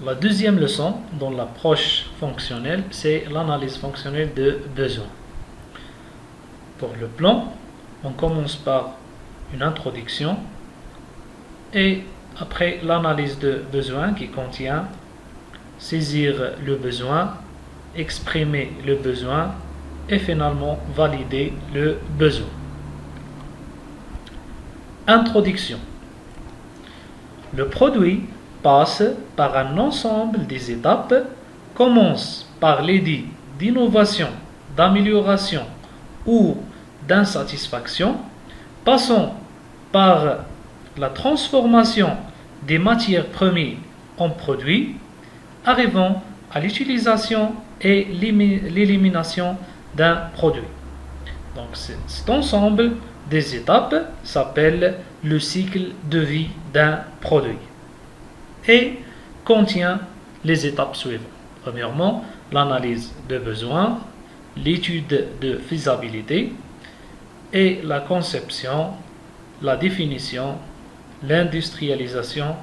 La deuxième leçon dans l'approche fonctionnelle, c'est l'analyse fonctionnelle de besoins. Pour le plan, on commence par une introduction et après l'analyse de besoin qui contient saisir le besoin, exprimer le besoin et finalement valider le besoin. Introduction. Le produit passe par un ensemble des étapes, commence par l'idée d'innovation, d'amélioration ou d'insatisfaction, passant par la transformation des matières premières en produits, arrivant à l'utilisation et l'élimination d'un produit. Donc cet ensemble des étapes s'appelle le cycle de vie d'un produit et contient les étapes suivantes. Premièrement, l'analyse de besoins, l'étude de faisabilité et la conception, la définition, l'industrialisation,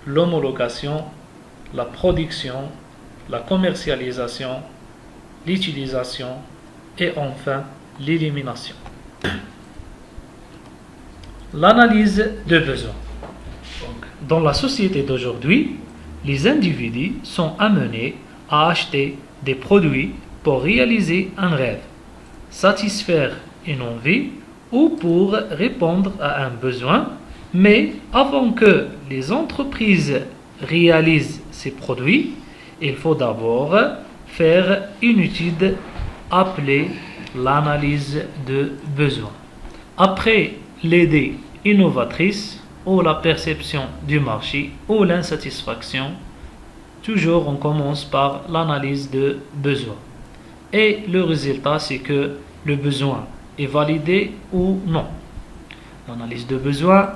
l'homologation, la production, la commercialisation, l'utilisation et enfin l'élimination. L'analyse de besoins. Dans la société d'aujourd'hui, les individus sont amenés à acheter des produits pour réaliser un rêve, satisfaire une envie ou pour répondre à un besoin, mais avant que les entreprises réalisent ces produits, il faut d'abord faire une étude appelée l'analyse de besoins. Après l'idée innovatrice ou la perception du marché ou l'insatisfaction, toujours on commence par l'analyse de besoin. Et le résultat, c'est que le besoin est validé ou non. L'analyse de besoin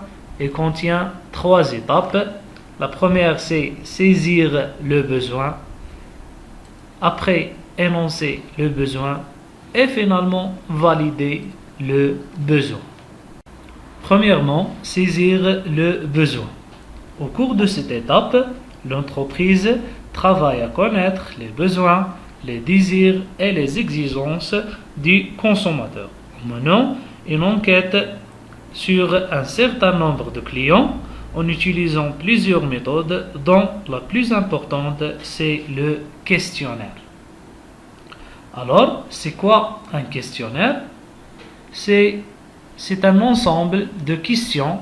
contient 3 étapes. La première, c'est saisir le besoin, après énoncer le besoin et finalement valider le besoin. Premièrement, saisir le besoin. Au cours de cette étape, l'entreprise travaille à connaître les besoins, les désirs et les exigences du consommateur en menant une enquête sur un certain nombre de clients en utilisant plusieurs méthodes dont la plus importante c'est le questionnaire. Alors, c'est quoi un questionnaire? C'est un ensemble de questions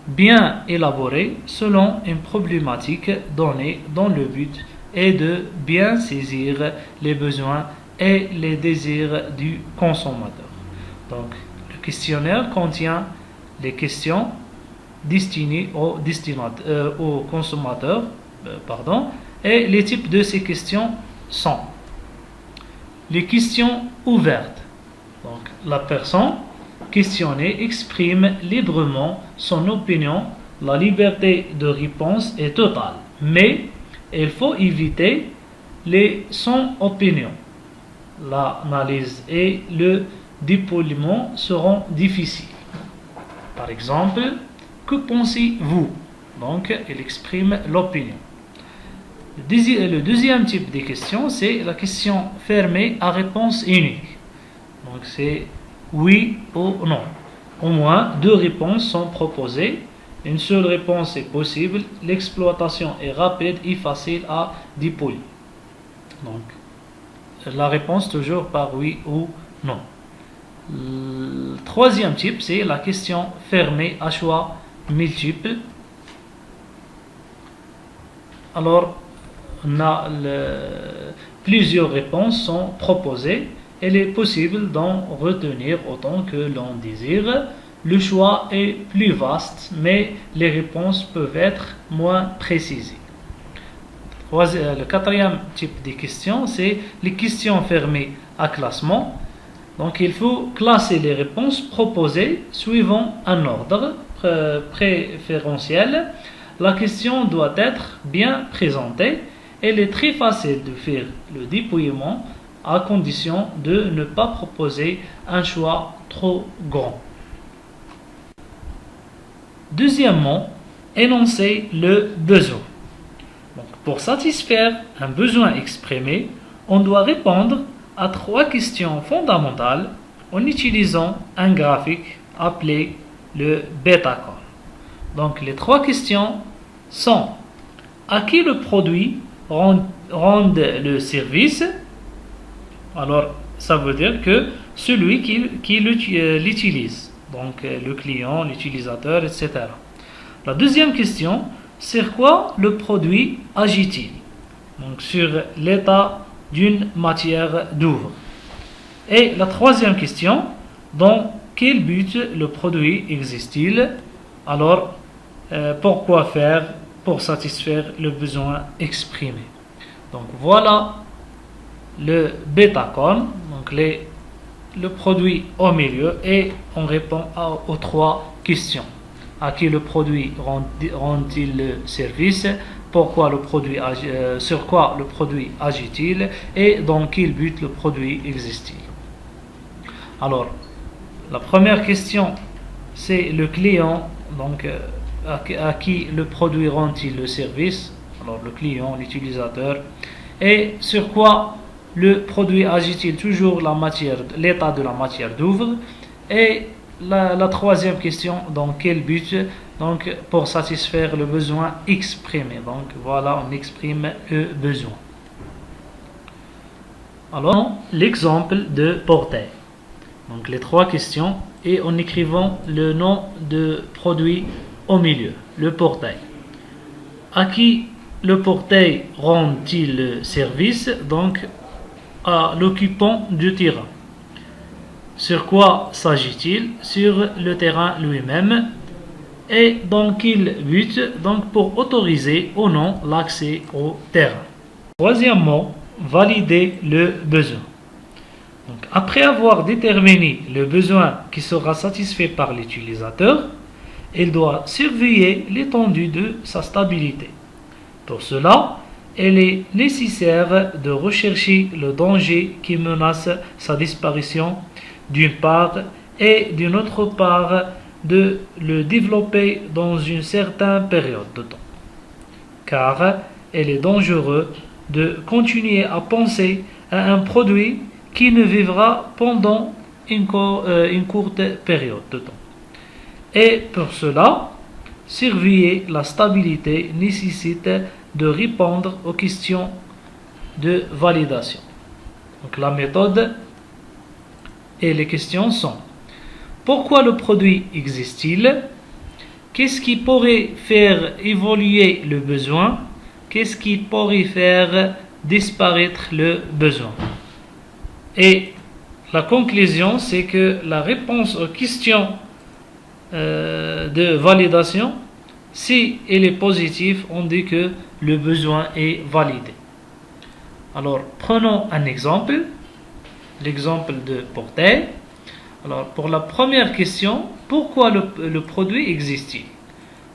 bien élaborées selon une problématique donnée dont le but est de bien saisir les besoins et les désirs du consommateur. Donc, le questionnaire contient les questions destinées au consommateur, et les types de ces questions sont les questions ouvertes. Donc, la personne questionnée exprime librement son opinion. La liberté de réponse est totale, mais il faut éviter les sans-opinion. L'analyse et le dépouillement seront difficiles. Par exemple, que pensez-vous? Donc, il exprime l'opinion. Le deuxième type de question, c'est la question fermée à réponse unique. Donc, c'est oui ou non. Au moins 2 réponses sont proposées. Une seule réponse est possible. L'exploitation est rapide et facile à dépouiller. Donc, la réponse toujours par oui ou non. Le troisième type, c'est la question fermée à choix multiple. Alors, plusieurs réponses sont proposées. Il est possible d'en retenir autant que l'on désire. Le choix est plus vaste, mais les réponses peuvent être moins précisées. Le quatrième type de questions, c'est les questions fermées à classement. Donc, il faut classer les réponses proposées suivant un ordre préférentiel. La question doit être bien présentée. Il est très facile de faire le dépouillement à condition de ne pas proposer un choix trop grand. Deuxièmement, énoncer le besoin. Donc, Pour satisfaire un besoin exprimé, on doit répondre à 3 questions fondamentales en utilisant un graphique appelé le bêta-call. Donc les 3 questions sont: à qui le produit rend le service? Alors ça veut dire que celui qui l'utilise, donc le client, l'utilisateur, etc. La deuxième question: sur quoi le produit agit-il? Donc sur l'état d'une matière d'œuvre. Et la troisième question: dans quel but le produit existe-t-il? Alors pourquoi faire pour satisfaire le besoin exprimé? Donc voilà le bêta-call, donc le produit au milieu, et on répond aux 3 questions. À qui le produit rend-il le service? Pourquoi le produit sur quoi le produit agit-il? Et dans quel but le produit existe-t-il? Alors, la première question, c'est le client, donc à qui le produit rend-il le service? Alors le client, l'utilisateur. Et sur quoi le produit agit-il? Toujours l'état de la matière d'œuvre. Et la troisième question: dans quel but? Donc pour satisfaire le besoin exprimé. Donc voilà, on exprime le besoin. Alors l'exemple de portail. Donc les 3 questions, et en écrivant le nom de produit au milieu, le portail. À qui le portail rend-il le service? Donc à l'occupant du terrain. Sur quoi s'agit-il? Sur le terrain lui-même. Et dans quel but? Donc pour autoriser ou non l'accès au terrain. Troisièmement, valider le besoin. Donc, après avoir déterminé le besoin qui sera satisfait par l'utilisateur, il doit surveiller l'étendue de sa stabilité. Pour cela, il est nécessaire de rechercher le danger qui menace sa disparition d'une part, et d'une autre part de le développer dans une certaine période de temps. Car il est dangereux de continuer à penser à un produit qui ne vivra pendant une courte période de temps. Et pour cela, surveiller la stabilité nécessite de répondre aux questions de validation. Donc la méthode et les questions sont: pourquoi le produit existe-t-il? Qu'est-ce qui pourrait faire évoluer le besoin? Qu'est-ce qui pourrait faire disparaître le besoin? Et la conclusion, c'est que la réponse aux questions de validation, si elle est positive, on dit que le besoin est validé. Alors, prenons un exemple, l'exemple de portail. Alors, pour la première question, pourquoi le produit existe-t-il?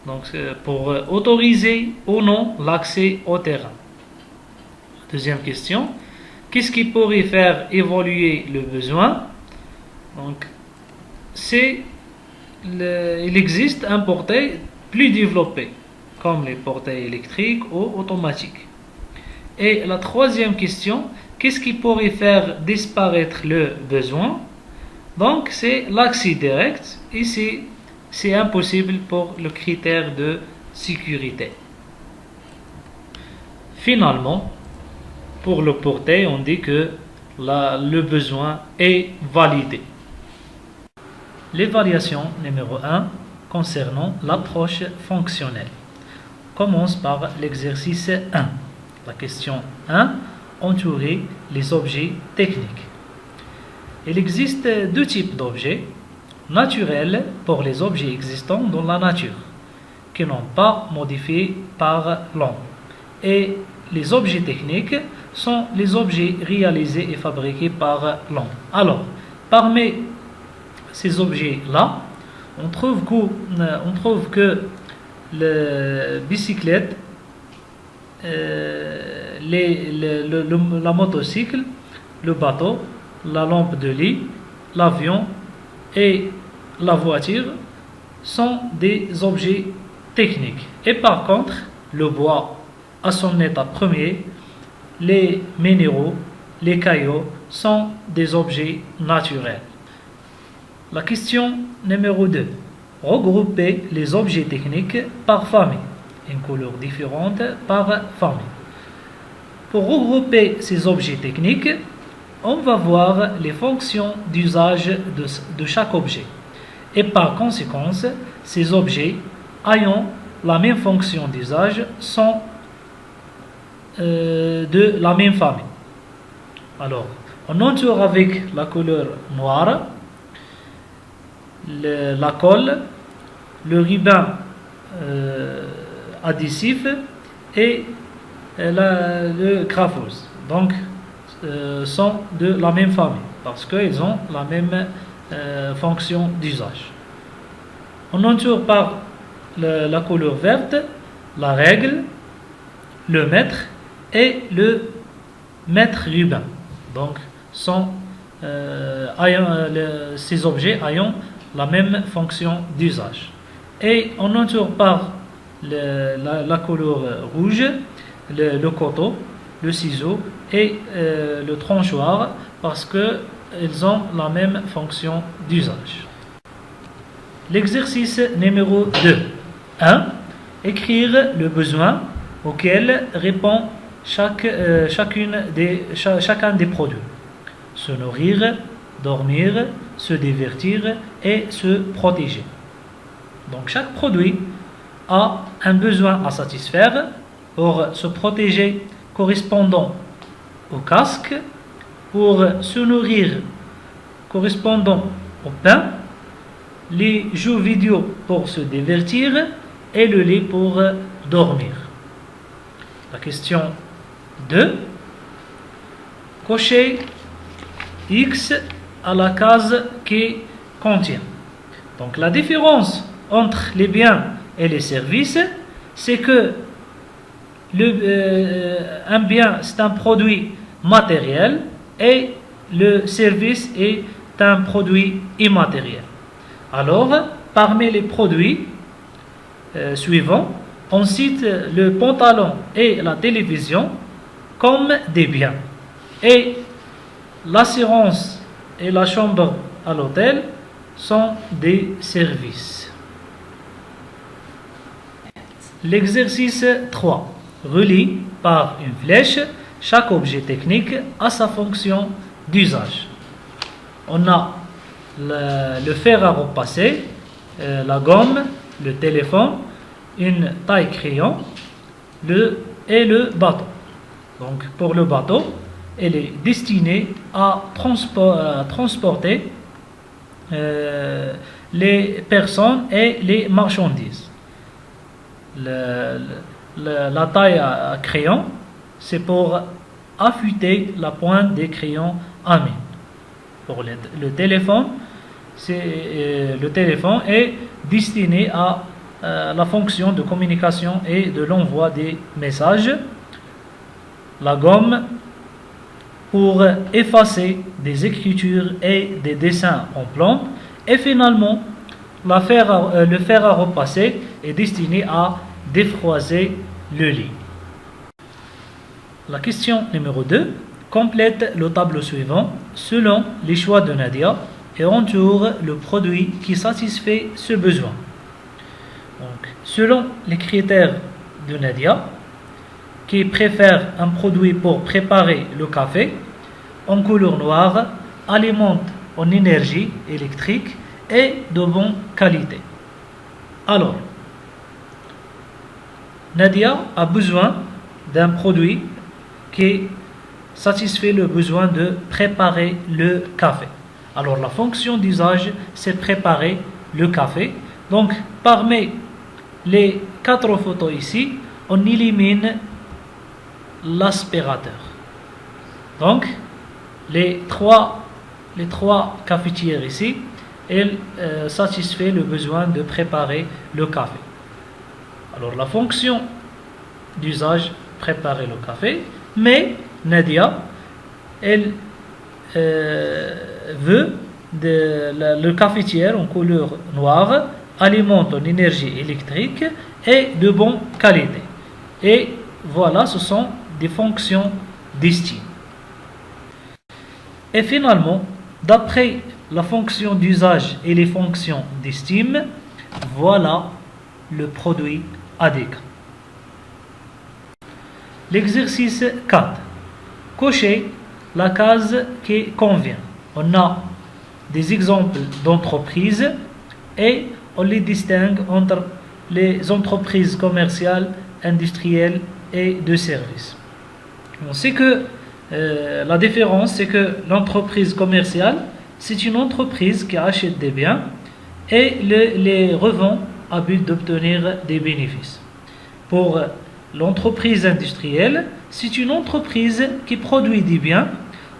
Donc, pour autoriser ou non l'accès au terrain. Deuxième question: qu'est-ce qui pourrait faire évoluer le besoin? Donc, il existe un portail plus développé, comme les portails électriques ou automatiques. Et la troisième question: qu'est-ce qui pourrait faire disparaître le besoin? Donc, c'est l'accès direct. Ici, c'est impossible pour le critère de sécurité. Finalement, pour le portail, on dit que le besoin est validé. L'évaluation numéro 1 concernant l'approche fonctionnelle. Commence par l'exercice 1. La question 1: entourer les objets techniques. Il existe 2 types d'objets: naturels pour les objets existants dans la nature, qui n'ont pas modifié par l'homme, et les objets techniques sont les objets réalisés et fabriqués par l'homme. Alors, parmi ces objets-là, on trouve que la bicyclette, la motocycle, le bateau, la lampe de lit, l'avion et la voiture sont des objets techniques. Et par contre, le bois, à son état premier, les minéraux, les cailloux sont des objets naturels. La question numéro 2. Regrouper les objets techniques par famille. Une couleur différente par famille. Pour regrouper ces objets techniques, on va voir les fonctions d'usage de chaque objet. Et par conséquent, ces objets ayant la même fonction d'usage sont de la même famille. Alors, on entoure avec la couleur noire la colle, le ruban adhésif et le graphose. Donc, sont de la même famille parce qu'ils ont la même fonction d'usage. On entoure par la couleur verte la règle, le mètre et le mètre ruban. Donc, ces objets ayant la même fonction d'usage. Et on entoure par la couleur rouge le couteau, le ciseau et le tranchoir parce qu'ils ont la même fonction d'usage. L'exercice numéro 2. 1. Écrire le besoin auquel répond chacun des produits. Se nourrir, dormir, se divertir et se protéger. Donc chaque produit a un besoin à satisfaire. Pour se protéger correspondant au casque, pour se nourrir correspondant au pain, les jeux vidéo pour se divertir et le lait pour dormir. La question 2. Cochez X à la case qui contient. Donc la différence entre les biens et les services, c'est que un bien c'est un produit matériel et le service est un produit immatériel. Alors, parmi les produits suivants, on cite le pantalon et la télévision comme des biens. Et l'assurance et la chambre à l'hôtel sont des services. L'exercice 3. Relie par une flèche chaque objet technique à sa fonction d'usage. On a le fer à repasser, la gomme, le téléphone, une taille crayon et le bateau. Donc pour le bateau, elle est destinée à transporter les personnes et les marchandises. La taille à crayon, c'est pour affûter la pointe des crayons à mine. Pour le téléphone, le téléphone est destiné à la fonction de communication et de l'envoi des messages. La gomme pour effacer des écritures et des dessins en plomb. Et finalement, le fer à repasser est destiné à défroiser le lit. La question numéro 2. Complète le tableau suivant selon les choix de Nadia et entoure le produit qui satisfait ce besoin. Donc, selon les critères de Nadia, qui préfère un produit pour préparer le café en couleur noire, alimente en énergie électrique et de bonne qualité. Alors, Nadia a besoin d'un produit qui satisfait le besoin de préparer le café. Alors la fonction d'usage, c'est préparer le café. Donc parmi les 4 photos ici, on élimine l'aspirateur. Donc les trois cafetières ici, elles satisfait le besoin de préparer le café. Alors la fonction d'usage, préparer le café, mais Nadia, elle veut le cafetière en couleur noire, alimente en énergie électrique et de bonne qualité. Et voilà, ce sont des fonctions d'estime. Et finalement, d'après la fonction d'usage et les fonctions d'estime, voilà le produit ADK. L'exercice 4. Cochez la case qui convient. On a des exemples d'entreprises et on les distingue entre les entreprises commerciales, industrielles et de services. On sait que la différence, c'est que l'entreprise commerciale, c'est une entreprise qui achète des biens et les revend à but d'obtenir des bénéfices. Pour l'entreprise industrielle, c'est une entreprise qui produit des biens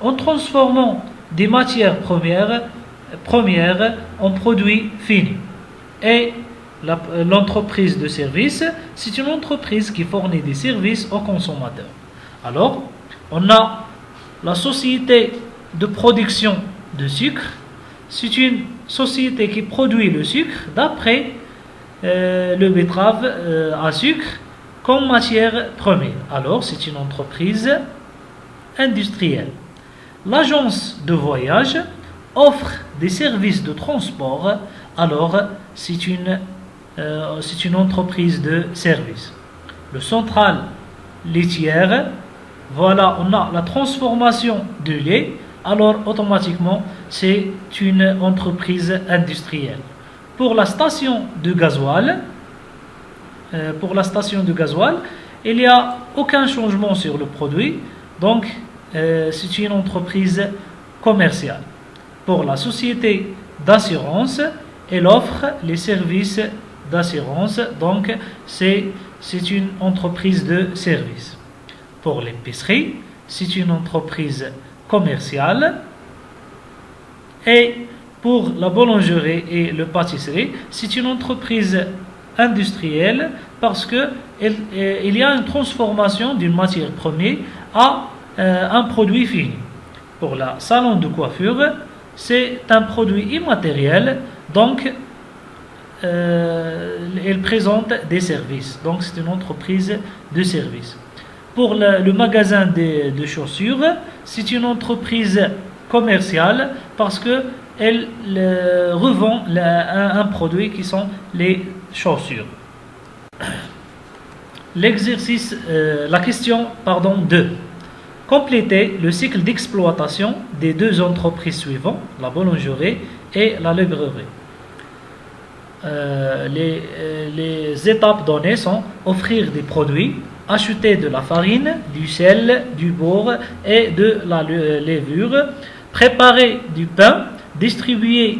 en transformant des matières premières en produits finis. Et l'entreprise de service, c'est une entreprise qui fournit des services aux consommateurs. Alors, on a la société de production de sucre. C'est une société qui produit le sucre d'après le betterave à sucre comme matière première. Alors, c'est une entreprise industrielle. L'agence de voyage offre des services de transport. Alors, c'est une entreprise de service. Le central laitière, voilà, on a la transformation de lait. Alors, automatiquement, c'est une entreprise industrielle. Pour la station de gasoil, il n'y a aucun changement sur le produit. Donc, c'est une entreprise commerciale. Pour la société d'assurance, elle offre les services d'assurance. Donc, c'est une entreprise de service. Pour l'épicerie, c'est une entreprise commerciale. Et pour la boulangerie et le pâtisserie, c'est une entreprise industrielle parce qu'il y a une transformation d'une matière première à un produit fini. Pour la salon de coiffure, c'est un produit immatériel, donc elle présente des services. Donc c'est une entreprise de services. Pour le magasin de chaussures, c'est une entreprise commerciale parce qu'elle revend un produit qui sont les chaussures. L'exercice, la question 2. Complétez le cycle d'exploitation des deux entreprises suivantes, la boulangerie et la librairie. Les étapes données sont offrir des produits, acheter de la farine, du sel, du beurre et de la levure, préparer du pain, distribuer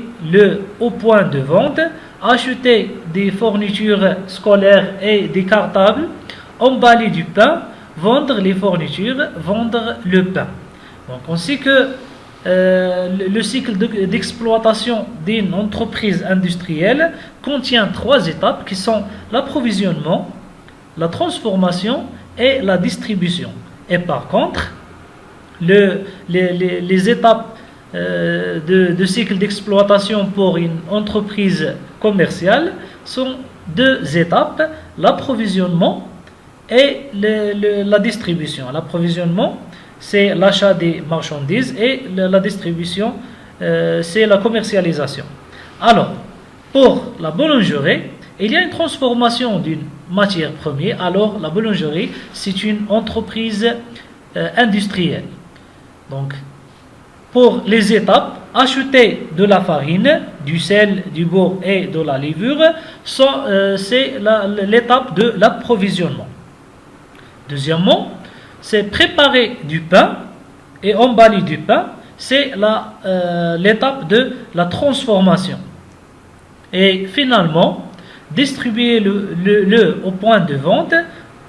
au point de vente, acheter des fournitures scolaires et des cartables, emballer du pain, vendre les fournitures, vendre le pain. Donc on sait que le cycle d'exploitation d'une entreprise industrielle contient 3 étapes qui sont l'approvisionnement, la transformation et la distribution. Et par contre, les étapes de cycle d'exploitation pour une entreprise commerciale sont 2 étapes, l'approvisionnement et la distribution. L'approvisionnement, c'est l'achat des marchandises et la distribution, c'est la commercialisation. Alors, pour la boulangerie, il y a une transformation d'une matière première. Alors, la boulangerie, c'est une entreprise industrielle. Donc, pour les étapes, acheter de la farine, du sel, du beurre et de la levure, c'est l'étape de l'approvisionnement. Deuxièmement, c'est préparer du pain et emballer du pain, c'est l'étape de la transformation. Et finalement, distribuer au point de vente,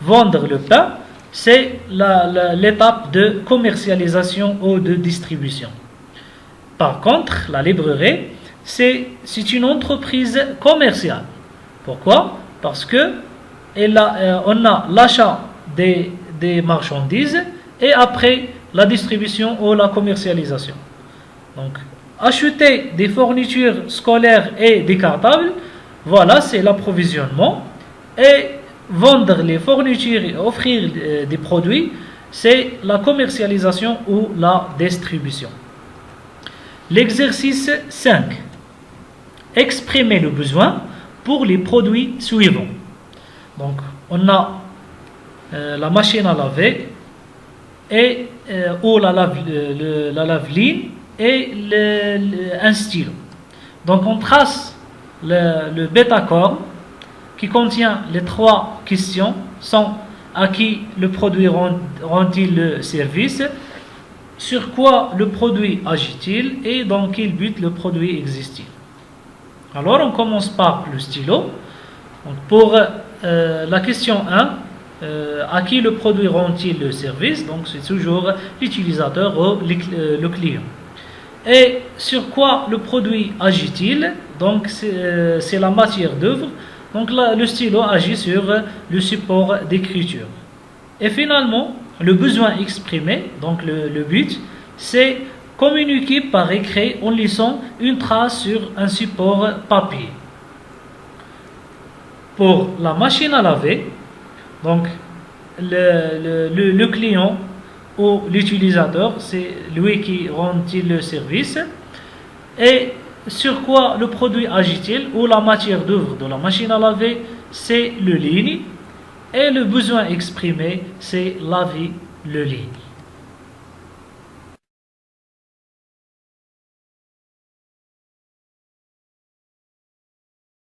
vendre le pain, c'est l'étape de commercialisation ou de distribution. Par contre, la librairie, c'est une entreprise commerciale. Pourquoi? Parce que on a l'achat des marchandises et après la distribution ou la commercialisation. Donc, acheter des fournitures scolaires et des cartables, voilà, c'est l'approvisionnement. Et vendre les fournitures et offrir des produits, c'est la commercialisation ou la distribution. L'exercice 5. Exprimer le besoin pour les produits suivants. Donc, on a la machine à laver et ou la lave-linge et un stylo. Donc, on trace le bêta-corps qui contient les 3 questions sont à qui le produit rend-il le service, sur quoi le produit agit-il et dans quel but le produit existe-t-il. Alors on commence par le stylo. Donc pour la question 1, à qui le produit rend-il le service, donc c'est toujours l'utilisateur ou le client. Et sur quoi le produit agit-il, donc c'est la matière d'œuvre. Donc là, le stylo agit sur le support d'écriture. Et finalement, le besoin exprimé, donc le but, c'est communiquer par écrit en laissant une trace sur un support papier. Pour la machine à laver, donc le client ou l'utilisateur, c'est lui qui rend-il le service. Et sur quoi le produit agit-il ou la matière d'œuvre de la machine à laver, c'est le ligne. Et le besoin exprimé, c'est laver le ligne.